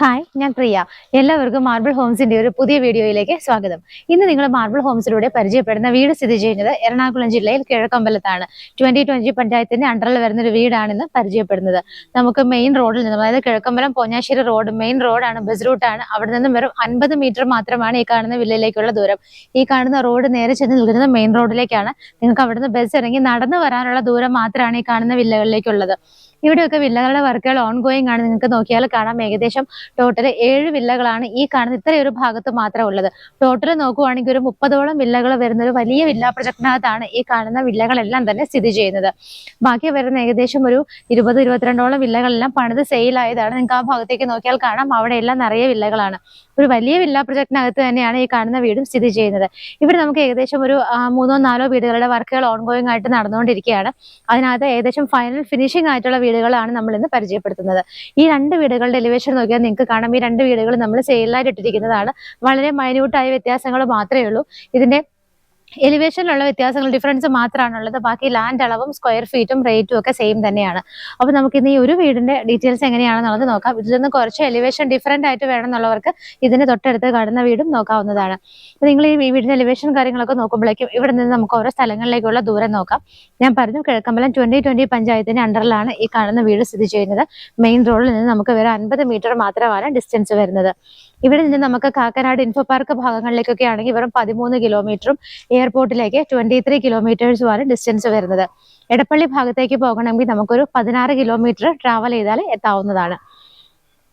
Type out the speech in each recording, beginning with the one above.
Hi, ഞാൻ പ്രിയ. എല്ലാവർക്കും marble ഹോംസിന്റെ ഒരു പുതിയ വീഡിയോയിലേക്ക് സ്വാഗതം. ഇന്ന് നിങ്ങൾ മാർബിൾ ഹോംസിലൂടെ പരിചയപ്പെടുന്ന വീട് സ്ഥിതി ചെയ്യുന്നത് എറണാകുളം ജില്ലയിൽ കിഴക്കമ്പലത്താണ്. 2020 പഞ്ചായത്തിന്റെ അണ്ടറിൽ വരുന്ന ഒരു വീടാണ് പരിചയപ്പെടുന്നത്. നമുക്ക് മെയിൻ റോഡിൽ നിന്നും, അതായത് കിഴക്കമ്പലം പോഞ്ഞാശ്ശേരി റോഡ് മെയിൻ റോഡാണ്, ബസ് റൂട്ടാണ്. അവിടെ നിന്നും വെറും 50 മീറ്റർ മാത്രമാണ് ഈ കാണുന്ന വില്ലയിലേക്കുള്ള ദൂരം. ഈ കാണുന്ന റോഡ് നേരെ ചെന്ന് നിൽക്കുന്നത് മെയിൻ റോഡിലേക്കാണ്. നിങ്ങൾക്ക് അവിടുന്ന് ബസ് ഇറങ്ങി നടന്നു വരാനുള്ള ദൂരം മാത്രമാണ് ഈ കാണുന്ന വില്ലകളിലേക്കുള്ളത്. ഇവിടെയൊക്കെ വില്ലകളുടെ വർക്കുകൾ ഓൺഗോയിങ് ആണ്. നിങ്ങൾക്ക് നോക്കിയാൽ കാണാം, ഏകദേശം ടോട്ടൽ 7 വില്ലകളാണ് ഈ കാണുന്ന ഇത്രയൊരു ഭാഗത്ത് മാത്രമേ ഉള്ളത്. ടോട്ടൽ നോക്കുവാണെങ്കിൽ ഒരു 30ഓളം വില്ലകൾ വരുന്ന ഒരു വലിയ വില്ല പ്രൊജക്ടിനകത്താണ് ഈ കാണുന്ന വില്ലകളെല്ലാം തന്നെ സ്ഥിതി ചെയ്യുന്നത്. ബാക്കി വരുന്ന ഏകദേശം ഒരു 20-22ഓളം വില്ലകളെല്ലാം പണിത് സെയിലായതാണ്. നിങ്ങൾക്ക് ആ ഭാഗത്തേക്ക് നോക്കിയാൽ കാണാം, അവിടെ എല്ലാം നിറയെ വില്ലകളാണ്. ഒരു വലിയ വില്ല പ്രൊജക്ടിനകത്ത് തന്നെയാണ് ഈ കാണുന്ന വീടും സ്ഥിതി ചെയ്യുന്നത്. ഇവിടെ നമുക്ക് ഏകദേശം ഒരു 3-4 വീടുകളുടെ വർക്കുകൾ ഓൺഗോയിങ് ആയിട്ട് നടന്നുകൊണ്ടിരിക്കുകയാണ്. അതിനകത്ത് ഏകദേശം ഫൈനൽ ഫിനിഷിംഗ് ആയിട്ടുള്ള വീടുകളാണ് നമ്മൾ ഇന്ന് പരിചയപ്പെടുത്തുന്നത്. ഈ 2 വീടുകളുടെ എലിവേഷൻ നോക്കിയാൽ നിങ്ങൾക്ക് കാണാം, ഈ 2 വീടുകൾ നമ്മൾ സെയിലായിട്ട് ഇട്ടിരിക്കുന്നതാണ്. വളരെ മൈന്യൂട്ടായ വ്യത്യാസങ്ങൾ മാത്രമേ ഉള്ളൂ. ഇതിന്റെ എലിവേഷനിലുള്ള വ്യത്യാസങ്ങൾ, ഡിഫറൻസ് മാത്രമാണുള്ളത്. ബാക്കി ലാൻഡ് അളവും സ്ക്വയർ ഫീറ്റും റേറ്റും ഒക്കെ സെയിം തന്നെയാണ്. അപ്പോൾ നമുക്ക് ഇന്ന് ഈ ഒരു വീടിന്റെ ഡീറ്റെയിൽസ് എങ്ങനെയാണെന്നുള്ളത് നോക്കാം. ഇതിൽ നിന്ന് കുറച്ച് എലിവേഷൻ ഡിഫറെന്റ് ആയിട്ട് വേണമെന്നുള്ളവർക്ക് ഇതിന് തൊട്ടടുത്ത് കാണുന്ന വീടും നോക്കാവുന്നതാണ്. അപ്പോൾ നിങ്ങൾ ഈ വീടിന്റെ എലിവേഷൻ കാര്യങ്ങളൊക്കെ നോക്കുമ്പോഴേക്കും ഇവിടെ നിന്ന് നമുക്ക് ഓരോ സ്ഥലങ്ങളിലേക്കുള്ള ദൂരം നോക്കാം. ഞാൻ പറഞ്ഞു, കിഴക്കമ്പലം 2020 പഞ്ചായത്തിന്റെ അണ്ടറിലാണ് ഈ കാണുന്ന വീട് സ്ഥിതി ചെയ്യുന്നത്. മെയിൻ റോഡിൽ നിന്ന് നമുക്ക് വരെ 50 മീറ്റർ മാത്രമാണ് ഡിസ്റ്റൻസ് വരുന്നത്. ഇവിടെ നിന്ന് നമുക്ക് കാക്കനാട് ഇൻഫോ പാർക്ക് ഭാഗങ്ങളിലേക്കൊക്കെ ആണെങ്കിൽ വെറും 13 കിലോമീറ്ററും എയർപോർട്ടിലേക്ക് 23 കിലോമീറ്റേഴ്സുമാണ് ഡിസ്റ്റൻസ് വരുന്നത്. എടപ്പള്ളി ഭാഗത്തേക്ക് പോകണമെങ്കിൽ നമുക്കൊരു 16 കിലോമീറ്റർ ട്രാവൽ ചെയ്താൽ എത്താവുന്നതാണ്.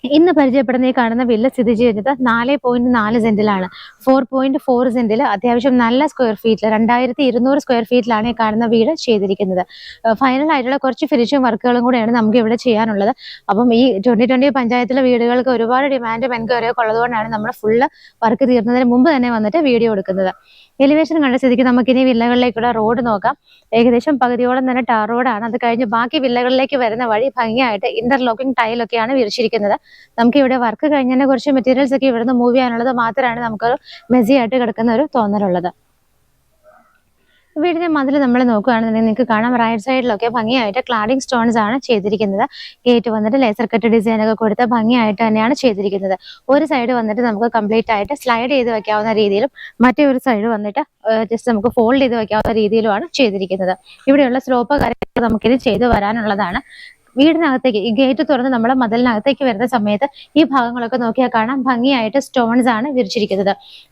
ഇന്ന് പരിചയപ്പെടുന്ന ഈ കാണുന്ന വില്ല സ്ഥിതി ചെയ്യുന്നത് 4.4 സെന്റിലാണ്. 4.4 സെന്റിൽ അത്യാവശ്യം നല്ല സ്ക്വയർ ഫീറ്റിൽ 2200 സ്ക്വയർ ഫീറ്റിലാണ് ഈ കാണുന്ന വീട് ചെയ്തിരിക്കുന്നത്. ഫൈനൽ ആയിട്ടുള്ള കുറച്ച് ഫിനിഷിംഗ് വർക്കുകളും കൂടെയാണ് നമുക്ക് ഇവിടെ ചെയ്യാനുള്ളത്. അപ്പം ഈ 2020 പഞ്ചായത്തിലെ വീടുകൾക്ക് ഒരുപാട് ഡിമാൻഡും എൻക്വയറിയൊക്കെ ഉള്ളതുകൊണ്ടാണ് നമ്മൾ ഫുള്ള് വർക്ക് തീർന്നതിന് മുമ്പ് തന്നെ വന്നിട്ട് വീഡിയോ എടുക്കുന്നത്. എലിവേഷൻ കണ്ട സ്ഥിതിക്ക് നമുക്കിനി വില്ലകളിലേക്കുള്ള റോഡ് നോക്കാം. ഏകദേശം പകുതിയോളം തന്നെ ടാർ റോഡാണ്. അത് കഴിഞ്ഞ് ബാക്കി വില്ലകളിലേക്ക് വരുന്ന വഴി ഭംഗിയായിട്ട് ഇന്റർലോക്കിംഗ് ടൈലൊക്കെയാണ് വിരിച്ചിരിക്കുന്നത്. നമുക്ക് ഇവിടെ വർക്ക് കഴിഞ്ഞതിനെ കുറച്ച് മെറ്റീരിയൽസ് ഒക്കെ ഇവിടുന്ന് മൂവ് ചെയ്യാനുള്ളത് മാത്രമാണ് നമുക്കൊരു മെസ്സി ആയിട്ട് കിടക്കുന്ന ഒരു തോന്നലുള്ളത്. വീടിന്റെ മതിൽ നമ്മൾ നോക്കുകയാണെന്നുണ്ടെങ്കിൽ നിങ്ങൾക്ക് കാണാം, റൈറ്റ് സൈഡിലൊക്കെ ഭംഗിയായിട്ട് ക്ലാഡിംഗ് സ്റ്റോൺസ് ആണ് ചെയ്തിരിക്കുന്നത്. ഗേറ്റ് വന്നിട്ട് ലേസർ കട്ട് ഡിസൈൻ ഒക്കെ കൊടുത്ത് ഭംഗിയായിട്ട് തന്നെയാണ് ചെയ്തിരിക്കുന്നത്. ഒരു സൈഡ് വന്നിട്ട് നമുക്ക് കംപ്ലീറ്റ് ആയിട്ട് സ്ലൈഡ് ചെയ്ത് വെക്കാവുന്ന രീതിയിലും മറ്റേ ഒരു സൈഡ് വന്നിട്ട് ജസ്റ്റ് നമുക്ക് ഫോൾഡ് ചെയ്ത് വെക്കാവുന്ന രീതിയിലുമാണ് ചെയ്തിരിക്കുന്നത്. ഇവിടെയുള്ള സ്ലോപ്പ് കാര്യങ്ങൾ നമുക്കിത് ചെയ്ത് വരാനുള്ളതാണ്. വീടിനകത്തേക്ക് ഈ ഗേറ്റ് തുറന്ന് നമ്മൾ മതിലിനകത്തേക്ക് വരുന്ന സമയത്ത് ഈ ഭാഗങ്ങളൊക്കെ നോക്കിയാൽ കാണാം, ഭംഗിയായിട്ട് സ്റ്റോൺസ് ആണ് വിരിച്ചിരിക്കുന്നത്.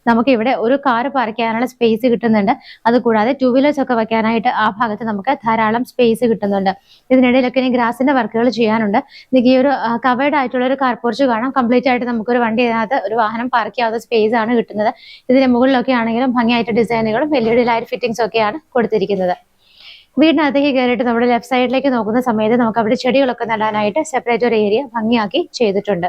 നമുക്ക് ഇവിടെ ഒരു കാർ പാർക്ക് ചെയ്യാനുള്ള സ്പേസ് കിട്ടുന്നുണ്ട്. അതുകൂടാതെ 2 വീലേഴ്സ് ഒക്കെ വെക്കാനായിട്ട് ആ ഭാഗത്ത് നമുക്ക് ധാരാളം സ്പേസ് കിട്ടുന്നുണ്ട്. ഇതിനിടയിലൊക്കെ ഇനി ഗ്രാസിന്റെ വർക്കുകൾ ചെയ്യാനുണ്ട്. നിങ്ങൾക്ക് ഈ ഒരു കവേർഡ് ആയിട്ടുള്ള ഒരു കാർ പോർച്ച് കാണാം. കംപ്ലീറ്റ് ആയിട്ട് നമുക്കൊരു വണ്ടി അതിനകത്ത് ഒരു വാഹനം പാർക്ക് ചെയ്യാവുന്ന സ്പേസ് ആണ് കിട്ടുന്നത്. ഇതിന്റെ മുകളിലൊക്കെ ആണെങ്കിലും ഭംഗിയായിട്ട് ഡിസൈനുകളും LED ലൈറ്റ് ഫിറ്റിംഗ്സ് ഒക്കെയാണ് കൊടുത്തിരിക്കുന്നത്. വീടിനകത്തേക്ക് കയറിയിട്ട് നമ്മുടെ ലെഫ്റ്റ് സൈഡിലേക്ക് നോക്കുന്ന സമയത്ത് നമുക്ക് അവിടെ ചെടികളൊക്കെ നടാനായിട്ട് സെപ്പറേറ്റ് ഒരു ഏരിയ ഭംഗിയാക്കി ചെയ്തിട്ടുണ്ട്.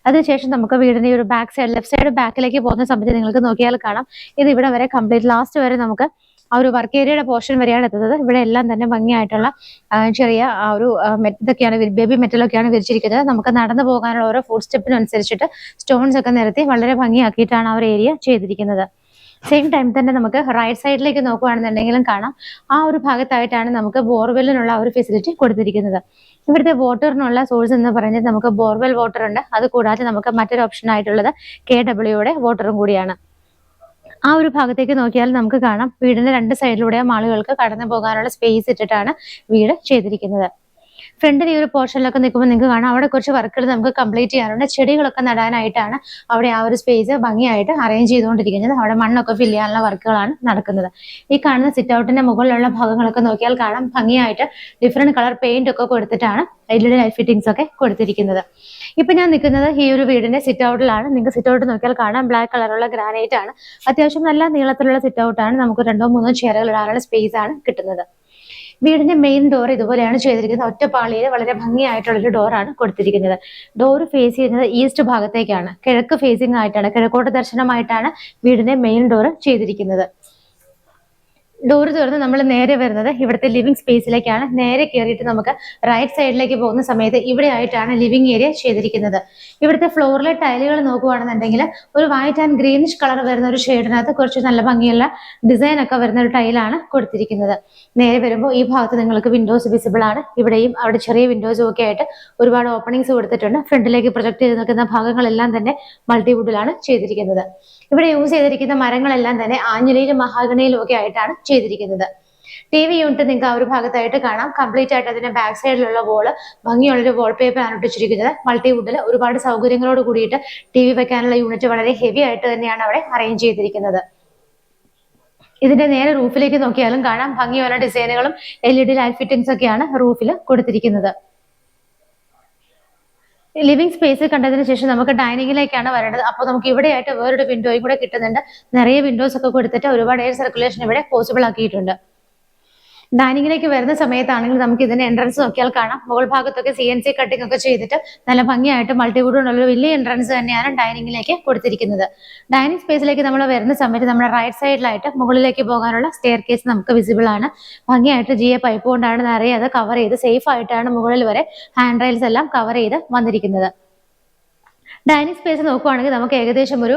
അതിനുശേഷം നമുക്ക് വീടിന്റെ ഒരു ബാക്ക് സൈഡ്, ലെഫ്റ്റ് സൈഡ് ബാക്കിലേക്ക് പോകുന്ന സമയത്ത് നിങ്ങൾക്ക് നോക്കിയാൽ കാണാം, ഇത് ഇവിടെ വരെ കംപ്ലീറ്റ് ലാസ്റ്റ് വരെ നമുക്ക് ആ ഒരു വർക്ക് ഏരിയയുടെ പോർഷൻ വരെയാണ് എത്തുന്നത്. ഇവിടെ എല്ലാം തന്നെ ഭംഗിയായിട്ടുള്ള ചെറിയ ആ ഒരു ഇതൊക്കെയാണ്, ബേബി മെറ്റലൊക്കെയാണ് വിരിച്ചിരിക്കുന്നത്. നമുക്ക് നടന്നു പോകാനുള്ള ഓരോ ഫുഡ് സ്റ്റെപ്പിനനുസരിച്ചിട്ട് സ്റ്റോൺസ് ഒക്കെ നിരത്തി വളരെ ഭംഗിയാക്കിയിട്ടാണ് ആ ഒരു ഏരിയ ചെയ്തിരിക്കുന്നത്. സെയിം ടൈം തന്നെ നമുക്ക് റൈറ്റ് സൈഡിലേക്ക് നോക്കുകയാണെന്നുണ്ടെങ്കിലും കാണാം, ആ ഒരു ഭാഗത്തായിട്ടാണ് നമുക്ക് ബോർവെല്ലിനുള്ള ഒരു ഫെസിലിറ്റി കൊടുത്തിരിക്കുന്നത്. ഇവിടുത്തെ വാട്ടറിനുള്ള സോഴ്സ് എന്ന് പറയുന്നത് നമുക്ക് ബോർവെൽ വാട്ടർ ഉണ്ട്. അത് കൂടാതെ നമുക്ക് മറ്റൊരു ഓപ്ഷൻ ആയിട്ടുള്ളത് KWയുടെ വാട്ടറും കൂടിയാണ്. ആ ഒരു ഭാഗത്തേക്ക് നോക്കിയാൽ നമുക്ക് കാണാം, വീടിന്റെ 2 സൈഡിലൂടെയും ആളുകൾക്ക് കടന്നു പോകാനുള്ള സ്പേസ് ഇട്ടിട്ടാണ് വീട് ചെയ്തിരിക്കുന്നത്. ഫ്രണ്ടിൽ ഈ ഒരു പോർഷനിലൊക്കെ നിൽക്കുമ്പോൾ നിങ്ങൾക്ക് കാണാം, അവിടെ കുറച്ച് വർക്കുകൾ നമുക്ക് കംപ്ലീറ്റ് ചെയ്യാനുണ്ട്. ചെടികളൊക്കെ നടാനായിട്ടാണ് അവിടെ ആ ഒരു സ്പേസ് ഭംഗിയായിട്ട് അറേഞ്ച് ചെയ്തുകൊണ്ടിരിക്കുന്നത്. അവിടെ മണ്ണൊക്കെ ഫില്ല് ചെയ്യാനുള്ള വർക്കുകളാണ് നടക്കുന്നത്. ഈ കാണുന്ന സിറ്റ് ഔട്ടിന്റെ മുകളിലുള്ള ഭാഗങ്ങളൊക്കെ നോക്കിയാൽ കാണാം, ഭംഗിയായിട്ട് ഡിഫറെന്റ് കളർ പെയിന്റ് ഒക്കെ കൊടുത്തിട്ടാണ് LED ലൈറ്റ് ഫിറ്റിംഗ്സ് ഒക്കെ കൊടുത്തിരിക്കുന്നത്. ഇപ്പൊ ഞാൻ നിൽക്കുന്നത് ഈ ഒരു വീടിന്റെ സിറ്റ് ഔട്ടിലാണ്. നിങ്ങൾക്ക് സിറ്റ് ഔട്ട് നോക്കിയാൽ കാണാം, ബ്ലാക്ക് കളറുള്ള ഗ്രാനൈറ്റ് ആണ്. അത്യാവശ്യം നല്ല നീളത്തിലുള്ള സിറ്റ് ഔട്ടാണ്. നമുക്ക് 2-3 ചെയറുകൾ ഇടാനുള്ള സ്പേസ് ആണ് കിട്ടുന്നത്. വീടിന്റെ മെയിൻ ഡോർ ഇതുപോലെയാണ് ചെയ്തിരിക്കുന്നത്. ഒറ്റപ്പാളിയിൽ വളരെ ഭംഗിയായിട്ടുള്ളൊരു ഡോറാണ് കൊടുത്തിരിക്കുന്നത്. ഡോർ ഫേസ് ചെയ്യുന്നത് ഈസ്റ്റ് ഭാഗത്തേക്കാണ്, കിഴക്ക് ഫേസിംഗ് ആയിട്ടാണ്, കിഴക്കോട്ട് ദർശനമായിട്ടാണ് വീടിന്റെ മെയിൻ ഡോർ ചെയ്തിരിക്കുന്നത്. ഡോർ തുറന്ന് നമ്മൾ നേരെ വരുന്നത് ഇവിടുത്തെ ലിവിംഗ് സ്പേസിലേക്കാണ്. നേരെ കയറിയിട്ട് നമുക്ക് റൈറ്റ് സൈഡിലേക്ക് പോകുന്ന സമയത്ത് ഇവിടെ ആയിട്ടാണ് ലിവിംഗ് ഏരിയ ചെയ്തിരിക്കുന്നത്. ഇവിടുത്തെ ഫ്ലോറിലെ ടൈലുകൾ നോക്കുകയാണെന്നുണ്ടെങ്കിൽ ഒരു വൈറ്റ് ആൻഡ് ഗ്രീനിഷ് കളർ വരുന്ന ഒരു ഷെയ്ഡിനകത്ത് കുറച്ച് നല്ല ഭംഗിയുള്ള ഡിസൈൻ ഒക്കെ വരുന്ന ഒരു ടൈലാണ് കൊടുത്തിരിക്കുന്നത്. നേരെ വരുമ്പോൾ ഈ ഭാഗത്ത് നിങ്ങൾക്ക് വിൻഡോസ് വിസിബിൾ ആണ്. ഇവിടെയും അവിടെ ചെറിയ വിൻഡോസും ഒക്കെ ആയിട്ട് ഒരുപാട് ഓപ്പണിങ്സ് കൊടുത്തിട്ടുണ്ട്. ഫ്രണ്ടിലേക്ക് പ്രൊജക്ട് ചെയ്ത് നിൽക്കുന്ന ഭാഗങ്ങളെല്ലാം തന്നെ മൾട്ടിവുഡിലാണ് ചെയ്തിരിക്കുന്നത്. ഇവിടെ യൂസ് ചെയ്തിരിക്കുന്ന മരങ്ങളെല്ലാം തന്നെ ആഞ്ഞിലയിലും മഹാഗണിയിലും ഒക്കെ ആയിട്ടാണ് ചെയ്തിരിക്കുന്നത്. TV യൂണിറ്റ് നിങ്ങൾക്ക് ആ ഒരു ഭാഗത്തായിട്ട് കാണാം. കംപ്ലീറ്റ് ആയിട്ട് അതിന്റെ ബാക്ക് സൈഡിലുള്ള വോള് ഭംഗിയുള്ളൊരു വാൾ പേപ്പർ ആണ് ഒട്ടിച്ചിരിക്കുന്നത്. മൾട്ടിവുഡിൽ ഒരുപാട് സൗകര്യങ്ങളോട് കൂടിയിട്ട് TV വെക്കാനുള്ള യൂണിറ്റ് വളരെ ഹെവി ആയിട്ട് തന്നെയാണ് അവിടെ അറേഞ്ച് ചെയ്തിരിക്കുന്നത്. ഇതിന്റെ നേരെ റൂഫിലേക്ക് നോക്കിയാലും കാണാം ഭംഗിയുള്ള ഡിസൈനുകളും LED ലൈറ്റ് ഫിറ്റിംഗ്സ് ഒക്കെയാണ് റൂഫിൽ കൊടുത്തിരിക്കുന്നത്. ലിവിംഗ് സ്പേസ് കണ്ടതിന് ശേഷം നമുക്ക് ഡൈനിങ്ങിലേക്കാണ് വരേണ്ടത്. അപ്പോൾ നമുക്ക് ഇവിടെയായിട്ട് വേറൊരു വിൻഡോയും കൂടെ കിട്ടുന്നുണ്ട്. നിറയെ വിൻഡോസ് ഒക്കെ കൊടുത്തിട്ട് ഒരുപാട് എയർ സർക്കുലേഷൻ ഇവിടെ പോസിബിൾ ആക്കിയിട്ടുണ്ട്. ഡൈനിങ്ങിലേക്ക് വരുന്ന സമയത്താണെങ്കിൽ നമുക്ക് ഇതിന്റെ എൻട്രൻസ് നോക്കിയാൽ കാണാം. മുകൾ ഭാഗത്തൊക്കെ CNC കട്ടിംഗ് ഒക്കെ ചെയ്തിട്ട് നല്ല ഭംഗിയായിട്ട് മൾട്ടിവുഡ് ഉള്ള വലിയ എൻട്രൻസ് തന്നെയാണ് ഡൈനിങ്ങിലേക്ക് കൊടുത്തിരിക്കുന്നത്. ഡൈനിങ് സ്പേസിലേക്ക് നമ്മൾ വരുന്ന സമയത്ത് നമ്മുടെ റൈറ്റ് സൈഡിലായിട്ട് മുകളിലേക്ക് പോകാനുള്ള സ്റ്റെയർ കേസ് നമുക്ക് വിസിബിൾ ആണ്. ഭംഗിയായിട്ട് GA പൈപ്പ് കൊണ്ടാണ് നിറയെ അത് കവർ ചെയ്ത് സേഫ് ആയിട്ടാണ് മുകളിൽ വരെ ഹാൻഡ് റെയിൽസ് എല്ലാം കവർ ചെയ്ത് വന്നിരിക്കുന്നത്. ഡൈനിങ് സ്പേസ് നോക്കുവാണെങ്കിൽ നമുക്ക് ഏകദേശം ഒരു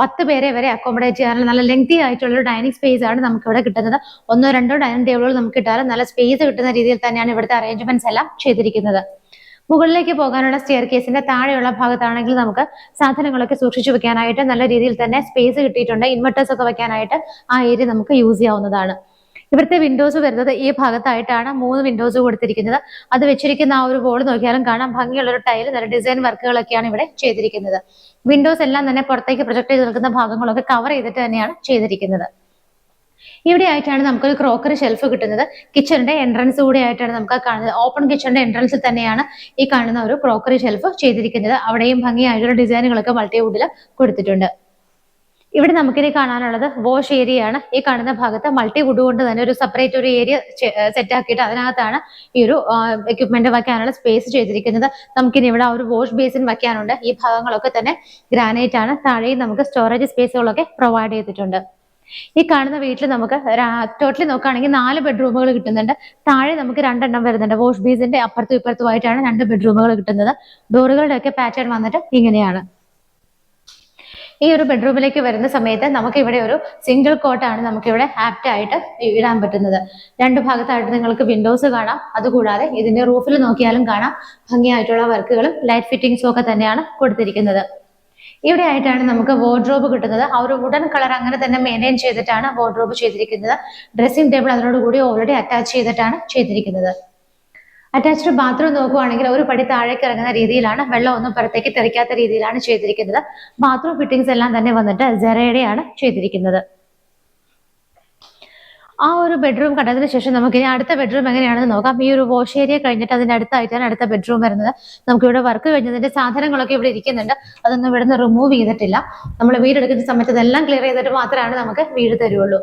10 പേരെ വരെ അക്കോമഡേറ്റ് ചെയ്യാനുള്ള നല്ല ലെങ്തി ആയിട്ടുള്ള ഒരു ഡൈനിങ് സ്പേസ് ആണ് നമുക്ക് ഇവിടെ കിട്ടുന്നത്. 1-2 ഡൈനിങ് ടേബിളുകൾ നമുക്ക് കിട്ടാനും നല്ല സ്പേസ് കിട്ടുന്ന രീതിയിൽ തന്നെയാണ് ഇവിടുത്തെ അറേഞ്ച്മെന്റ്സ് എല്ലാം ചെയ്തിരിക്കുന്നത്. മുകളിലേക്ക് പോകാനുള്ള സ്റ്റെയർ കേസിന്റെ താഴെയുള്ള ഭാഗത്താണെങ്കിൽ നമുക്ക് സാധനങ്ങളൊക്കെ സൂക്ഷിച്ചു വെക്കാനായിട്ട് നല്ല രീതിയിൽ തന്നെ സ്പേസ് കിട്ടിയിട്ടുണ്ട്. ഇൻവെർട്ടേഴ്സ് ഒക്കെ വെക്കാനായിട്ട് ആ ഏരിയ നമുക്ക് യൂസ് ചെയ്യാവുന്നതാണ്. ഇവിടുത്തെ വിൻഡോസ് വരുന്നത് ഈ ഭാഗത്തായിട്ടാണ് 3 വിൻഡോസ് കൊടുത്തിരിക്കുന്നത്. അത് വെച്ചിരിക്കുന്ന ആ ഒരു വോൾ നോക്കിയാലും കാണാം ഭംഗിയുള്ള ഒരു ടൈൽ നല്ല ഡിസൈൻ വർക്കുകളൊക്കെയാണ് ഇവിടെ ചെയ്തിരിക്കുന്നത്. വിൻഡോസ് എല്ലാം തന്നെ പുറത്തേക്ക് പ്രൊജക്ട് ചെയ്ത് നിൽക്കുന്ന ഭാഗങ്ങളൊക്കെ കവർ ചെയ്തിട്ട് തന്നെയാണ് ചെയ്തിരിക്കുന്നത്. ഇവിടെ ആയിട്ടാണ് നമുക്കൊരു ക്രോക്കറി ഷെൽഫ് കിട്ടുന്നത്. കിച്ചണിന്റെ എൻട്രൻസ് കൂടെ ആയിട്ടാണ് നമുക്ക് കാണുന്നത്. ഓപ്പൺ കിച്ചണിന്റെ എൻട്രൻസിൽ തന്നെയാണ് ഈ കാണുന്ന ഒരു ക്രോക്കറി ഷെൽഫ് ചെയ്തിരിക്കുന്നത്. അവിടെയും ഭംഗിയായിട്ടുള്ള ഡിസൈനുകളൊക്കെ മൾട്ടിവുഡിൽ കൊടുത്തിട്ടുണ്ട്. ഇവിടെ നമുക്കിനി കാണാനുള്ളത് വാഷ് ഏരിയ ആണ്. ഈ കാണുന്ന ഭാഗത്ത് മൾട്ടിവുഡ് കൊണ്ട് തന്നെ ഒരു സെപ്പറേറ്റ് ഒരു ഏരിയ സെറ്റ് ആക്കിയിട്ട് അതിനകത്താണ് ഈ ഒരു എക്യുപ്മെന്റ് വെക്കാനുള്ള സ്പേസ് ചെയ്തിരിക്കുന്നത്. നമുക്കിനി ഇവിടെ ഒരു വാഷ് ബേസിൻ വെക്കാനുണ്ട്. ഈ ഭാഗങ്ങളൊക്കെ തന്നെ ഗ്രാനൈറ്റ് ആണ്. താഴെയും നമുക്ക് സ്റ്റോറേജ് സ്പേസുകളൊക്കെ പ്രൊവൈഡ് ചെയ്തിട്ടുണ്ട്. ഈ കാണുന്ന വീട്ടിൽ നമുക്ക് ടോട്ടലി നോക്കുകയാണെങ്കിൽ 4 ബെഡ്റൂമുകൾ കിട്ടുന്നുണ്ട്. താഴെ നമുക്ക് 2 എണ്ണം വരുന്നുണ്ട്. വാഷ് ബേസിന്റെ അപ്പുറത്തും ഇപ്പുറത്തുമായിട്ടാണ് 2 ബെഡ്റൂമുകൾ കിട്ടുന്നത്. ഡോറുകളുടെ ഒക്കെ പാറ്റേൺ വന്നിട്ട് ഇങ്ങനെയാണ്. ഈ ഒരു ബെഡ്റൂമിലേക്ക് വരുന്ന സമയത്ത് നമുക്ക് ഇവിടെ ഒരു സിംഗിൾ കോട്ടാണ് നമുക്ക് ഇവിടെ ആപ്റ്റ് ആയിട്ട് ഇടാൻ പറ്റുന്നത്. 2 ഭാഗത്തായിട്ട് നിങ്ങൾക്ക് വിൻഡോസ് കാണാം. അതുകൂടാതെ ഇതിന്റെ റൂഫിൽ നോക്കിയാലും കാണാം ഭംഗിയായിട്ടുള്ള വർക്കുകളും ലൈറ്റ് ഫിറ്റിംഗ്സും ഒക്കെ തന്നെയാണ് കൊടുത്തിരിക്കുന്നത്. ഇവിടെ ആയിട്ടാണ് നമുക്ക് വാർഡ്രോബ് കിട്ടുന്നത്. ആ ഒരു വുഡൻ കളർ അങ്ങനെ തന്നെ മെയിൻറ്റെയിൻ ചെയ്തിട്ടാണ് വാർഡ്രോബ് ചെയ്തിരിക്കുന്നത്. ഡ്രസ്സിംഗ് ടേബിൾ അതിനോട് കൂടി ഓൾറെഡി അറ്റാച്ച് ചെയ്തിട്ടാണ് ചെയ്തിരിക്കുന്നത്. അറ്റാച്ച്ഡ് ബാത്റൂം നോക്കുവാണെങ്കിൽ ഒരു പടി താഴേക്ക് ഇറങ്ങുന്ന രീതിയിലാണ്. വെള്ളം ഒന്നും പുറത്തേക്ക് തെറിക്കാത്ത രീതിയിലാണ് ചെയ്തിരിക്കുന്നത്. ബാത്റൂം ഫിറ്റിംഗ്സ് എല്ലാം തന്നെ വന്നിട്ട് സെറയുടെയാണ് ചെയ്തിരിക്കുന്നത്. ആ ഒരു ബെഡ്റൂം കണ്ടതിന് ശേഷം നമുക്ക് ഇനി അടുത്ത ബെഡ്റൂം എങ്ങനെയാണെന്ന് നോക്കാം. ഈ ഒരു വാഷ് ഏരിയ കഴിഞ്ഞിട്ട് അതിന്റെ അടുത്തായിട്ടാണ് അടുത്ത ബെഡ്റൂം വരുന്നത്. നമുക്ക് ഇവിടെ വർക്ക് കഴിഞ്ഞതിന്റെ സാധനങ്ങളൊക്കെ ഇവിടെ ഇരിക്കുന്നുണ്ട്. അതൊന്നും ഇവിടുന്ന് റിമൂവ് ചെയ്തിട്ടില്ല. നമ്മൾ വീടെടുക്കുന്ന സമയത്ത് ഇതെല്ലാം ക്ലിയർ ചെയ്തിട്ട് മാത്രമാണ് നമുക്ക് വീട് തരുള്ളൂ.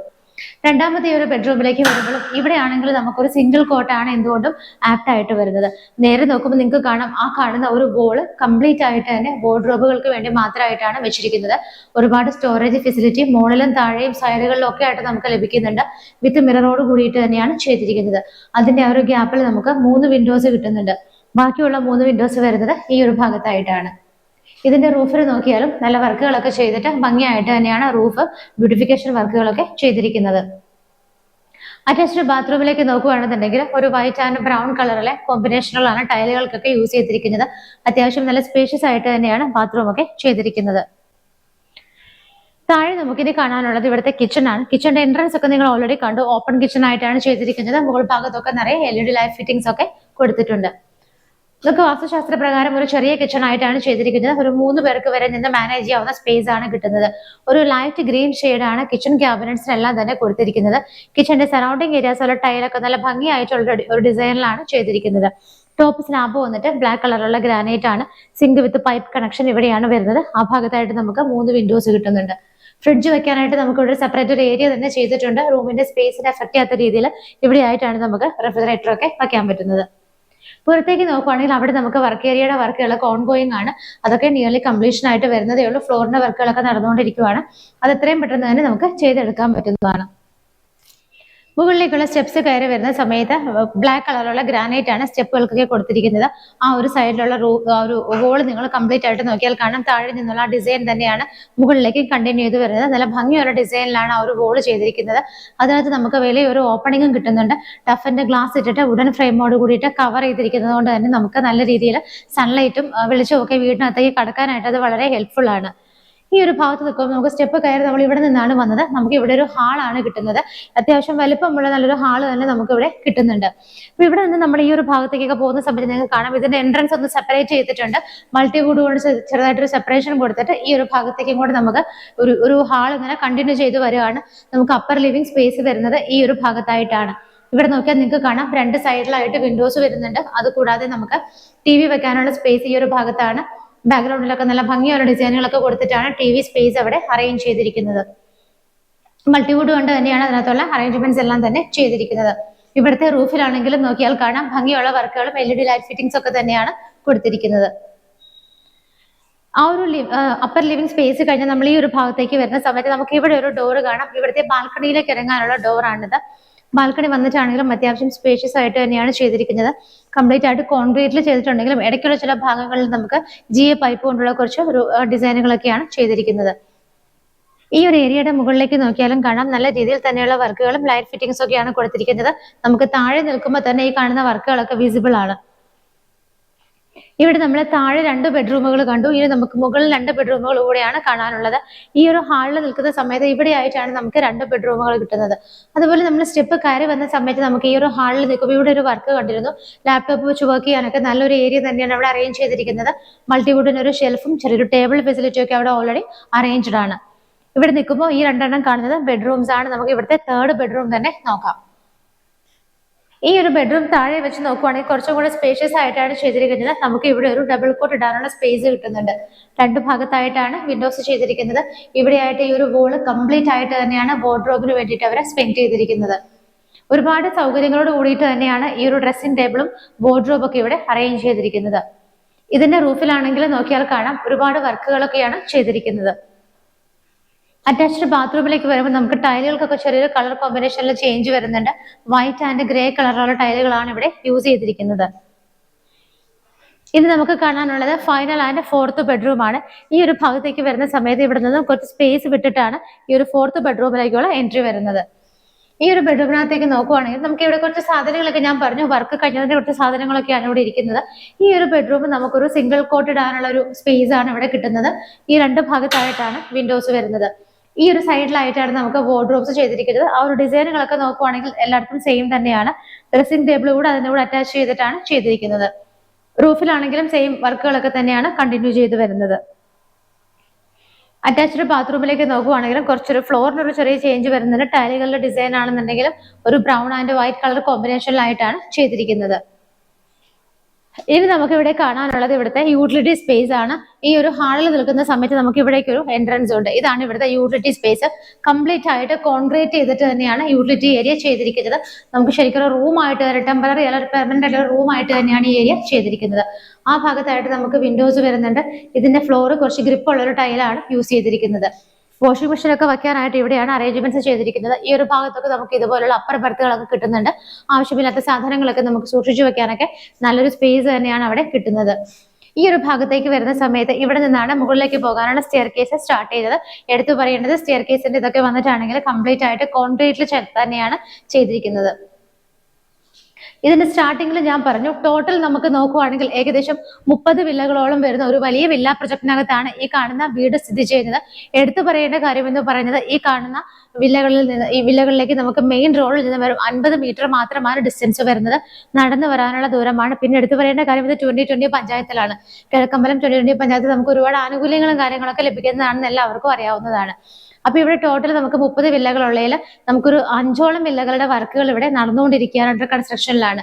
രണ്ടാമത്തെ ഒരു ബെഡ്റൂമിലേക്ക് വരുമ്പോൾ ഇവിടെ ആണെങ്കിൽ നമുക്കൊരു സിംഗിൾ കോട്ടാണ് എന്തുകൊണ്ടും ആപ്റ്റ് ആയിട്ട് വരുന്നത്. നേരെ നോക്കുമ്പോൾ നിങ്ങൾക്ക് കാണാം ആ കാണുന്ന ഒരു വോള് കംപ്ലീറ്റ് ആയിട്ട് തന്നെ വാർഡ്രോബുകൾക്ക് വേണ്ടി മാത്രമായിട്ടാണ് വെച്ചിരിക്കുന്നത്. ഒരുപാട് സ്റ്റോറേജ് ഫെസിലിറ്റി മുകളിലും താഴെയും സൈഡുകളിലും ഒക്കെ ആയിട്ട് നമുക്ക് ലഭിക്കുന്നുണ്ട്. വിത്ത് മിററോട് കൂടിയിട്ട് തന്നെയാണ് ചെയ്തിരിക്കുന്നത്. അതിന്റെ ആ ഒരു ഗ്യാപ്പിൽ നമുക്ക് 3 വിൻഡോസ് കിട്ടുന്നുണ്ട്. ബാക്കിയുള്ള 3 വിൻഡോസ് വരുന്നത് ഈ ഒരു ഭാഗത്തായിട്ടാണ്. ഇതിന്റെ റൂഫിൽ നോക്കിയാലും നല്ല വർക്കുകളൊക്കെ ചെയ്തിട്ട് ഭംഗിയായിട്ട് തന്നെയാണ് റൂഫ് ബ്യൂട്ടിഫിക്കേഷൻ വർക്കുകളൊക്കെ ചെയ്തിരിക്കുന്നത്. അറ്റാച്ച്ഡ് ബാത്റൂമിലേക്ക് നോക്കുകയാണെന്നുണ്ടെങ്കിൽ ഒരു വൈറ്റ് ആൻഡ് ബ്രൗൺ കളറിലെ കോമ്പിനേഷനുകളാണ് ടൈലുകൾക്കൊക്കെ യൂസ് ചെയ്തിരിക്കുന്നത്. അത്യാവശ്യം നല്ല സ്പേഷ്യസ് ആയിട്ട് തന്നെയാണ് ബാത്റൂം ഒക്കെ ചെയ്തിരിക്കുന്നത്. താഴെ നമുക്കിനി കാണാനുള്ളത് ഇവിടുത്തെ കിച്ചൺ ആണ്. കിച്ചണിന്റെ എൻട്രൻസ് ഒക്കെ നിങ്ങൾ ഓൾറെഡി കണ്ടു. ഓപ്പൺ കിച്ചൺ ആയിട്ടാണ് ചെയ്തിരിക്കുന്നത്. മുകൾ ഭാഗത്തൊക്കെ നിറയെ LED ലൈറ്റ് ഫിറ്റിംഗ്സ് ഒക്കെ കൊടുത്തിട്ടുണ്ട്. ഇതൊക്കെ വാസ്തുശാസ്ത്ര പ്രകാരം ഒരു ചെറിയ കിച്ചൺ ആയിട്ടാണ് ചെയ്തിരിക്കുന്നത്. ഒരു 3 പേർക്ക് വരെ നിന്ന് മാനേജ് ചെയ്യാവുന്ന സ്പേസ് ആണ് കിട്ടുന്നത്. ഒരു ലൈറ്റ് ഗ്രീൻ ഷെയ്ഡാണ് കിച്ചൺ ക്യാബിനറ്റ്സിനെല്ലാം തന്നെ കൊടുത്തിരിക്കുന്നത്. കിച്ചന്റെ സറൗണ്ടിങ് ഏരിയാസ് ടൈലൊക്കെ നല്ല ഭംഗിയായിട്ടുള്ള ഒരു ഡിസൈനിലാണ് ചെയ്തിരിക്കുന്നത്. ടോപ്പ് സ്ലാബ് വന്നിട്ട് ബ്ലാക്ക് കളറുള്ള ഗ്രാനൈറ്റ് ആണ്. സിങ്ക് വിത്ത് പൈപ്പ് കണക്ഷൻ ഇവിടെയാണ് വരുന്നത്. ആ ഭാഗത്തായിട്ട് നമുക്ക് 3 വിൻഡോസ് കിട്ടുന്നുണ്ട്. ഫ്രിഡ്ജ് വെക്കാനായിട്ട് നമുക്ക് ഇവിടെ സെപ്പറേറ്റ് ഒരു ഏരിയ തന്നെ ചെയ്തിട്ടുണ്ട്. റൂമിന്റെ സ്പേസിനെ അഫക്ട് ചെയ്യാത്ത രീതിയിൽ ഇവിടെ ആയിട്ടാണ് നമുക്ക് റെഫ്രിജറേറ്റർ ഒക്കെ വെക്കാൻ പറ്റുന്നത്. പുറത്തേക്ക് നോക്കുവാണെങ്കിൽ അവിടെ നമുക്ക് വർക്ക് ഏരിയയുടെ വർക്കുകളൊക്കെ ഓൺഗോയിങ് ആണ്. അതൊക്കെ നിയർലി കംപ്ലീഷൻ ആയിട്ട് വരുന്നതേ ഉള്ളൂ. ഫ്ലോറിന്റെ വർക്കുകളൊക്കെ നടന്നുകൊണ്ടിരിക്കുകയാണ്. അത് എത്രയും പെട്ടെന്ന് തന്നെ നമുക്ക് ചെയ്തെടുക്കാൻ പറ്റുന്നതാണ്. മുകളിലേക്കുള്ള സ്റ്റെപ്സ് കയറി വരുന്ന സമയത്ത് ബ്ലാക്ക് കളറുള്ള ഗ്രാനൈറ്റ് ആണ് സ്റ്റെപ്പുകൾക്കൊക്കെ കൊടുത്തിരിക്കുന്നത്. ആ ഒരു സൈഡിലുള്ള ഒരു വോൾ നിങ്ങൾ കംപ്ലീറ്റ് ആയിട്ട് നോക്കിയാൽ കാണാം താഴെ നിന്നുള്ള ഡിസൈൻ തന്നെയാണ് മുകളിലേക്ക് കണ്ടിന്യൂ ചെയ്ത് വരുന്നത്. നല്ല ഭംഗിയുള്ള ഡിസൈനിലാണ് ആ ഒരു വോൾ ചെയ്തിരിക്കുന്നത്. അതിനകത്ത് നമുക്ക് വലിയൊരു ഓപ്പണിങ്ങും കിട്ടുന്നുണ്ട്. ടഫിന്റെ ഗ്ലാസ് ഇട്ടിട്ട് വുഡൻ ഫ്രെയിമോട് കൂടിയിട്ട് കവർ ചെയ്തിരിക്കുന്നത് കൊണ്ട് തന്നെ നമുക്ക് നല്ല രീതിയിൽ സൺലൈറ്റും വെളിച്ചവും ഒക്കെ വീടിനകത്തേക്ക് കടക്കാനായിട്ട് അത് വളരെ ഹെൽപ്ഫുൾ ആണ്. ഈ ഒരു ഭാഗത്ത് നിൽക്കുമ്പോൾ നമുക്ക് സ്റ്റെപ്പ് കയറി നമ്മൾ ഇവിടെ നിന്നാണ് വന്നത്. നമുക്ക് ഇവിടെ ഒരു ഹാളാണ് കിട്ടുന്നത്. അത്യാവശ്യം വലിപ്പമുള്ള നല്ലൊരു ഹാള് തന്നെ നമുക്ക് ഇവിടെ കിട്ടുന്നുണ്ട്. അപ്പൊ ഇവിടെ നിന്ന് നമ്മൾ ഈ ഒരു ഭാഗത്തേക്കൊക്കെ പോകുന്ന സമയത്ത് നിങ്ങൾക്ക് കാണാം ഇതിന്റെ എൻട്രൻസ് ഒന്ന് സെപ്പറേറ്റ് ചെയ്തിട്ടുണ്ട്. മൾട്ടിവുഡ് കൊണ്ട് ചെറുതായിട്ടൊരു സെപ്പറേഷൻ കൊടുത്തിട്ട് ഈ ഒരു ഭാഗത്തേക്കും കൂടെ നമുക്ക് ഒരു ഹാൾ ഇങ്ങനെ കണ്ടിന്യൂ ചെയ്ത് വരികയാണ്. നമുക്ക് അപ്പർ ലിവിംഗ് സ്പേസ് വരുന്നത് ഈ ഒരു ഭാഗത്തായിട്ടാണ്. ഇവിടെ നോക്കിയാൽ നിങ്ങൾക്ക് കാണാം രണ്ട് സൈഡിലായിട്ട് വിൻഡോസ് വരുന്നുണ്ട്. അതുകൂടാതെ നമുക്ക് TV വെക്കാനുള്ള സ്പേസ് ഈ ഒരു ഭാഗത്താണ്. ബാക്ക്ഗ്രൗണ്ടിലൊക്കെ നല്ല ഭംഗിയുള്ള ഡിസൈനുകളൊക്കെ കൊടുത്തിട്ടാണ് TV സ്പേസ് അവിടെ അറേഞ്ച് ചെയ്തിരിക്കുന്നത്. മൾട്ടിവുഡ് കൊണ്ട് തന്നെയാണ് അതിനകത്തുള്ള അറേഞ്ച്മെന്റ്സ് എല്ലാം തന്നെ ചെയ്തിരിക്കുന്നത്. ഇവിടുത്തെ റൂഫിലാണെങ്കിലും നോക്കിയാൽ കാണാം ഭംഗിയുള്ള വർക്കുകളും LED ലൈറ്റ് ഫിറ്റിംഗ്സ് ഒക്കെ തന്നെയാണ് കൊടുത്തിരിക്കുന്നത്. ആ ഒരു അപ്പർ ലിവിംഗ് സ്പേസ് കഴിഞ്ഞ് നമ്മൾ ഈ ഒരു ഭാഗത്തേക്ക് വരുന്ന സമയത്ത് നമുക്ക് ഇവിടെ ഒരു ഡോറ് കാണാം. ഇവിടുത്തെ ബാൽക്കണിയിലേക്ക് ഇറങ്ങാനുള്ള ഡോറാണിത്. ബാൽക്കണി വന്നിട്ടാണെങ്കിലും അത്യാവശ്യം സ്പേഷ്യസ് ആയിട്ട് തന്നെയാണ് ചെയ്തിരിക്കുന്നത്. കംപ്ലീറ്റ് ആയിട്ട് കോൺക്രീറ്റിൽ ചെയ്തിട്ടുണ്ടെങ്കിലും ഇടയ്ക്കുള്ള ചില ഭാഗങ്ങളിൽ നമുക്ക് GA പൈപ്പ് കൊണ്ടുള്ള കുറച്ച് ഡിസൈനുകളൊക്കെയാണ് ചെയ്തിരിക്കുന്നത്. ഈ ഒരു ഏരിയയുടെ മുകളിലേക്ക് നോക്കിയാലും കാണാം നല്ല രീതിയിൽ തന്നെയുള്ള വർക്കുകളും ലൈറ്റ് ഫിറ്റിംഗ്സ് ഒക്കെയാണ് കൊടുത്തിരിക്കുന്നത്. നമുക്ക് താഴെ നിൽക്കുമ്പോൾ തന്നെ ഈ കാണുന്ന വർക്കുകളൊക്കെ വിസിബിൾ ആണ്. ഇവിടെ നമ്മൾ താഴെ 2 ബെഡ്റൂമുകൾ കണ്ടു. ഇനി നമുക്ക് മുകളിൽ 2 ബെഡ്റൂമുകൾ കൂടെയാണ് കാണാനുള്ളത്. ഈ ഒരു ഹാളിൽ നിൽക്കുന്ന സമയത്ത് ഇവിടെ ആയിട്ടാണ് നമുക്ക് 2 ബെഡ്റൂമുകൾ കിട്ടുന്നത്. അതുപോലെ നമ്മൾ സ്റ്റെപ്പ് കയറി വന്ന സമയത്ത് നമുക്ക് ഈ ഒരു ഹാളിൽ നിൽക്കുമ്പോൾ ഇവിടെ ഒരു വർക്ക് കണ്ടിരുന്നു. ലാപ്ടോപ്പ് വെച്ച് വർക്ക് ചെയ്യാനൊക്കെ നല്ലൊരു ഏരിയ തന്നെയാണ് അവിടെ അറേഞ്ച് ചെയ്തിരിക്കുന്നത്. മൾട്ടിവുഡിന് ഒരു ഷെൽഫും ചെറിയൊരു ടേബിൾ ഫെസിലിറ്റി ഒക്കെ അവിടെ ഓൾറെഡി അറേഞ്ച്ഡ് ആണ്. ഇവിടെ നിൽക്കുമ്പോൾ ഈ 2 കാണുന്നത് ബെഡ്റൂംസ് ആണ്. നമുക്ക് ഇവിടുത്തെ 3rd ബെഡ്റൂം തന്നെ നോക്കാം. ഈ ഒരു ബെഡ്റൂം താഴെ വെച്ച് നോക്കുവാണെങ്കിൽ കുറച്ചും കൂടെ സ്പേഷ്യസ് ആയിട്ടാണ് ചെയ്തിരിക്കുന്നത്. നമുക്ക് ഇവിടെ ഒരു ഡബിൾ കോട്ട് ഇടാനുള്ള സ്പേസ് കിട്ടുന്നുണ്ട്. 2 ഭാഗത്തായിട്ടാണ് വിൻഡോസ് ചെയ്തിരിക്കുന്നത്. ഇവിടെ ആയിട്ട് ഈ ഒരു വോള് കംപ്ലീറ്റ് ആയിട്ട് തന്നെയാണ് വാർഡ്രോബിന് വേണ്ടിയിട്ട് അവരെ സ്പെൻഡ് ചെയ്തിരിക്കുന്നത്. ഒരുപാട് സൗകര്യങ്ങളോട് കൂടിയിട്ട് തന്നെയാണ് ഈ ഒരു ഡ്രസ്സിംഗ് ടേബിളും വാർഡ്രോബും ഒക്കെ ഇവിടെ അറേഞ്ച് ചെയ്തിരിക്കുന്നത്. ഇതിന്റെ റൂഫിലാണെങ്കിൽ നോക്കിയാൽ കാണാം ഒരുപാട് വർക്കുകളൊക്കെയാണ് ചെയ്തിരിക്കുന്നത്. അറ്റാച്ച്ഡ് ബാത്റൂമിലേക്ക് വരുമ്പോൾ നമുക്ക് ടൈലുകൾക്കൊക്കെ ചെറിയൊരു കളർ കോമ്പിനേഷനിൽ ചേഞ്ച് വരുന്നുണ്ട്. വൈറ്റ് ആൻഡ് ഗ്രേ കളറുള്ള ടൈലുകളാണ് ഇവിടെ യൂസ് ചെയ്തിരിക്കുന്നത്. ഇനി നമുക്ക് കാണാനുള്ളത് ഫൈനൽ ആൻഡ് 4th ബെഡ്റൂം ആണ്. ഈ ഒരു ഭാഗത്തേക്ക് വരുന്ന സമയത്ത് ഇവിടെ നിന്ന് കുറച്ച് സ്പേസ് വിട്ടിട്ടാണ് ഈ ഒരു 4th ബെഡ്റൂമിലേക്കുള്ള എൻട്രി വരുന്നത്. ഈ ഒരു ബെഡ്റൂമിനകത്തേക്ക് നോക്കുവാണെങ്കിൽ നമുക്ക് ഇവിടെ കുറച്ച് സാധനങ്ങളൊക്കെ ഞാൻ പറഞ്ഞു വർക്ക് കഴിഞ്ഞതിന്റെ കുറച്ച് സാധനങ്ങളൊക്കെയാണ് ഇവിടെ ഇരിക്കുന്നത്. ഈ ഒരു ബെഡ്റൂം നമുക്കൊരു സിംഗിൾ കോട്ട് ഇടാനുള്ള ഒരു സ്പേസ് ആണ് ഇവിടെ കിട്ടുന്നത്. ഈ 2 ഭാഗത്തായിട്ടാണ് വിൻഡോസ് വരുന്നത്. ഈ ഒരു സൈഡിലായിട്ടാണ് നമുക്ക് വാർഡ്രോബ്സ് ചെയ്തിരിക്കുന്നത്. ആ ഒരു ഡിസൈനുകളൊക്കെ നോക്കുവാണെങ്കിൽ എല്ലായിടത്തും സെയിം തന്നെയാണ്. ഡ്രസ്സിംഗ് ടേബിൾ കൂടെ അതിന്റെ കൂടെ അറ്റാച്ച് ചെയ്തിട്ടാണ് ചെയ്തിരിക്കുന്നത്. റൂഫിലാണെങ്കിലും സെയിം വർക്കുകളൊക്കെ തന്നെയാണ് കണ്ടിന്യൂ ചെയ്ത് വരുന്നത്. അറ്റാച്ച്ഡ് ബാത്റൂമിലേക്ക് നോക്കുവാണെങ്കിലും കുറച്ചൊരു ഫ്ലോറിനൊരു ചെറിയ ചേഞ്ച് വരുന്നുണ്ട്. ടൈലുകളുടെ ഡിസൈൻ ആണെന്നുണ്ടെങ്കിലും ഒരു ബ്രൗൺ ആൻഡ് വൈറ്റ് കളർ കോമ്പിനേഷനിലായിട്ടാണ് ചെയ്തിരിക്കുന്നത്. ഇനി നമുക്ക് ഇവിടെ കാണാനുള്ളത് ഇവിടുത്തെ യൂട്ടിലിറ്റി സ്പേസ് ആണ്. ഈ ഒരു ഹാളിൽ നിൽക്കുന്ന സമയത്ത് നമുക്ക് ഇവിടേക്ക് ഒരു എൻട്രൻസ് ഉണ്ട്. ഇതാണ് ഇവിടുത്തെ യൂട്ടിലിറ്റി സ്പേസ്. കംപ്ലീറ്റ് ആയിട്ട് കോൺക്രീറ്റ് ചെയ്തിട്ട് തന്നെയാണ് യൂട്ടിലിറ്റി ഏരിയ ചെയ്തിരിക്കുന്നത്. നമുക്ക് ശരിക്കും റൂം ആയിട്ട് ടെമ്പററി അല്ലെങ്കിൽ പെർമനന്റ് ആയിട്ടുള്ള റൂം ആയിട്ട് തന്നെയാണ് ഈ ഏരിയ ചെയ്തിരിക്കുന്നത്. ആ ഭാഗത്തായിട്ട് നമുക്ക് വിൻഡോസ് വരുന്നുണ്ട്. ഇതിന്റെ ഫ്ലോർ കുറച്ച് ഗ്രിപ്പ് ഉള്ള ഒരു ടൈലാണ് യൂസ് ചെയ്തിരിക്കുന്നത്. വാഷിംഗ് മെഷീനൊക്കെ വെക്കാനായിട്ട് ഇവിടെയാണ് അറേഞ്ച്മെന്റ്സ് ചെയ്തിരിക്കുന്നത്. ഈ ഒരു ഭാഗത്തൊക്കെ നമുക്ക് ഇതുപോലുള്ള അപ്പർ ബർത്തുകളൊക്കെ കിട്ടുന്നുണ്ട്. ആവശ്യമില്ലാത്ത സാധനങ്ങളൊക്കെ നമുക്ക് സൂക്ഷിച്ചു വെക്കാനൊക്കെ നല്ലൊരു സ്പേസ് തന്നെയാണ് അവിടെ കിട്ടുന്നത്. ഈ ഒരു ഭാഗത്തേക്ക് വരുന്ന സമയത്ത് ഇവിടെ നിന്നാണ് മുകളിലേക്ക് പോകാനുള്ള സ്റ്റെയർ കേസ് സ്റ്റാർട്ട് ചെയ്തത്. എടുത്തു പറയേണ്ടത് സ്റ്റെയർ കേസിന്റെ ഇതൊക്കെ വന്നിട്ടാണെങ്കിൽ കംപ്ലീറ്റ് ആയിട്ട് കോൺക്രീറ്റിൽ തന്നെയാണ് ചെയ്തിരിക്കുന്നത്. ഇതിന്റെ സ്റ്റാർട്ടിങ്ങിൽ ഞാൻ പറഞ്ഞു ടോട്ടൽ നമുക്ക് നോക്കുവാണെങ്കിൽ ഏകദേശം 30 വില്ലകളോളം വരുന്ന ഒരു വലിയ വില്ല പ്രൊജക്ടിനകത്താണ് ഈ കാണുന്ന വീട് സ്ഥിതി ചെയ്യുന്നത്. എടുത്തു പറയേണ്ട കാര്യം എന്ന് പറയുന്നത് ഈ കാണുന്ന വില്ലകളിലേക്ക് നമുക്ക് മെയിൻ റോഡിൽ നിന്ന് വെറും 50 മീറ്റർ മാത്രമാണ് ഡിസ്റ്റൻസ് വരുന്നത്. നടന്നു വരാനുള്ള ദൂരമാണ്. പിന്നെ എടുത്തു പറയേണ്ട കാര്യം ഇത് 2020 പഞ്ചായത്തിലാണ്. കിഴക്കമ്പലം 2020 പഞ്ചായത്തിൽ നമുക്ക് ഒരുപാട് ആനുകൂല്യങ്ങളും കാര്യങ്ങളൊക്കെ ലഭിക്കുന്നതാണെന്ന് എല്ലാവർക്കും അറിയാവുന്നതാണ്. അപ്പൊ ഇവിടെ ടോട്ടൽ നമുക്ക് 30 വില്ലകളുള്ളതിൽ നമുക്കൊരു 5ഓളം വില്ലകളുടെ വർക്കുകൾ ഇവിടെ നടന്നുകൊണ്ടിരിക്കുകയാണ്, അണ്ടർ കൺസ്ട്രക്ഷനിലാണ്.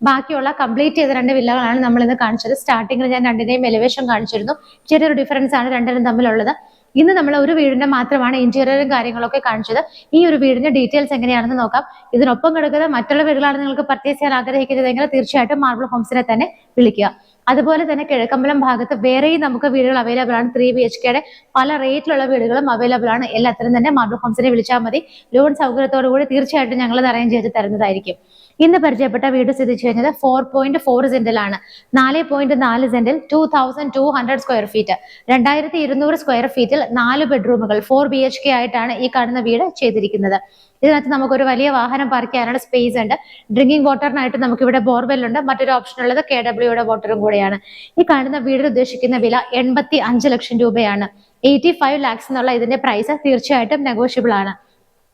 ബാക്കിയുള്ള കംപ്ലീറ്റ് ചെയ്ത 2 വില്ലകളാണ് നമ്മൾ ഇന്ന് കാണിച്ചത്. സ്റ്റാർട്ടിങ്ങിൽ ഞാൻ 2ന്റെയും എലിവേഷൻ കാണിച്ചിരുന്നു. ചെറിയൊരു ഡിഫറൻസ് ആണ് 2നും തമ്മിലുള്ളത്. ഇന്ന് നമ്മൾ ഒരു വീടിന്റെ മാത്രമാണ് ഇന്റീരിയറും കാര്യങ്ങളൊക്കെ കാണിച്ചത്. ഈ ഒരു വീടിന്റെ ഡീറ്റെയിൽസ് എങ്ങനെയാണെന്ന് നോക്കാം. ഇതിനൊപ്പം കിടക്കുന്ന മറ്റുള്ള വീടുകളാണ് നിങ്ങൾക്ക് പർച്ചേസ് ചെയ്യാൻ ആഗ്രഹിക്കുന്നതെങ്കിൽ തീർച്ചയായിട്ടും മാർബിൾ ഹോംസിനെ തന്നെ വിളിക്കുക. അതുപോലെ തന്നെ കിഴക്കമ്പലം ഭാഗത്ത് വേറെയും നമുക്ക് വീടുകൾ അവൈലബിൾ ആണ്. 3 BHKയുടെ പല റേറ്റിലുള്ള വീടുകളും അവൈലബിൾ ആണ്. എല്ലാത്തിനും തന്നെ മാർബിൾ ഹോംസിനെ വിളിച്ചാൽ മതി. ലോൺ സൗകര്യത്തോടു കൂടി തീർച്ചയായിട്ടും ഞങ്ങൾ അത് അറേഞ്ച് ചെയ്ത് തരുന്നതായിരിക്കും. ഇന്ന് പരിചയപ്പെട്ട വീട് സ്ഥിതി ചെയ്യുന്നത് 4.4 സെന്റിലാണ്. 4.4 സെന്റിൽ 2200 സ്ക്വയർ ഫീറ്റ്, 2200 സ്ക്വയർ ഫീറ്റിൽ 4 ബെഡ്റൂമുകൾ 4 BHK ആയിട്ടാണ് ഈ കാണുന്ന വീട് ചെയ്തിരിക്കുന്നത്. ഇതിനകത്ത് നമുക്കൊരു വലിയ വാഹനം പാർക്ക് ചെയ്യാനുള്ള സ്പേസ് ഉണ്ട്. ഡ്രിങ്കിങ് വാട്ടറിനായിട്ട് നമുക്ക് ഇവിടെ ബോർവെൽ ഉണ്ട്. മറ്റൊരു ഓപ്ഷൻ ഉള്ളത് KWയുടെ വാട്ടറും കൂടെയാണ്. ഈ കാണുന്ന വീടിന് ഉദ്ദേശിക്കുന്ന വില 85 ലക്ഷം രൂപയാണ്. 85 lakhs എന്നുള്ള ഇതിന്റെ പ്രൈസ് തീർച്ചയായിട്ടും നെഗോഷ്യബിൾ ആണ്.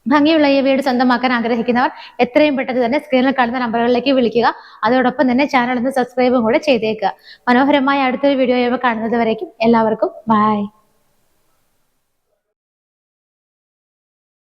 ഭംഗിയുള്ള ഈ വീട് സ്വന്തമാക്കാൻ ആഗ്രഹിക്കുന്നവർ എത്രയും പെട്ടെന്ന് തന്നെ സ്ക്രീനിൽ കാണുന്ന നമ്പറുകളിലേക്ക് വിളിക്കുക. അതോടൊപ്പം തന്നെ ചാനൽ ഒന്ന് സബ്സ്ക്രൈബും കൂടെ ചെയ്തേക്കുക. മനോഹരമായ അടുത്തൊരു വീഡിയോ കാണുന്നത് വരേക്കും എല്ലാവർക്കും ബൈ.